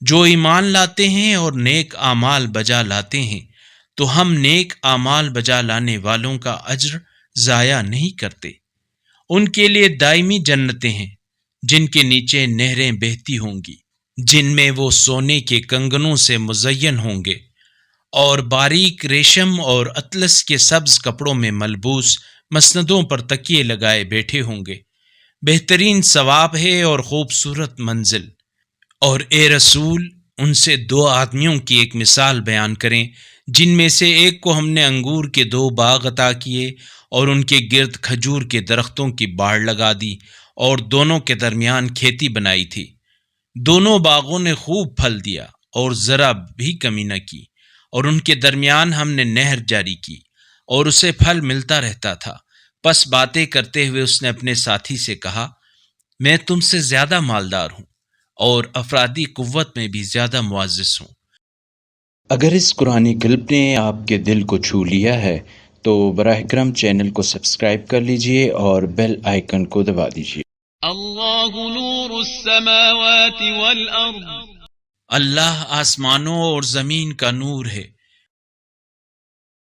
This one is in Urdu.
جو ایمان لاتے ہیں اور نیک اعمال بجا لاتے ہیں تو ہم نیک اعمال بجا لانے والوں کا اجر ضائع نہیں کرتے۔ ان کے لیے دائمی جنتیں ہیں جن کے نیچے نہریں بہتی ہوں گی، جن میں وہ سونے کے کنگنوں سے مزین ہوں گے اور باریک ریشم اور اطلس کے سبز کپڑوں میں ملبوس مسندوں پر تکیے لگائے بیٹھے ہوں گے۔ بہترین ثواب ہے اور خوبصورت منزل۔ اور اے رسول، ان سے دو آدمیوں کی ایک مثال بیان کریں جن میں سے ایک کو ہم نے انگور کے 2 باغ عطا کیے اور ان کے گرد کھجور کے درختوں کی باڑ لگا دی اور دونوں کے درمیان کھیتی بنائی تھی۔ دونوں باغوں نے خوب پھل دیا اور ذرا بھی کمی نہ کی، اور ان کے درمیان ہم نے نہر جاری کی اور اسے پھل ملتا رہتا تھا۔ پس باتیں کرتے ہوئے اس نے اپنے ساتھی سے کہا، میں تم سے زیادہ مالدار ہوں اور افرادی قوت میں بھی زیادہ معزز ہوں۔ اگر اس قرآنی کلپ نے آپ کے دل کو چھو لیا ہے تو براہ کرم چینل کو سبسکرائب کر لیجئے اور بیل آئیکن کو دبا دیجئے۔ اللہ نور السماوات والارض، اللہ آسمانوں اور زمین کا نور ہے۔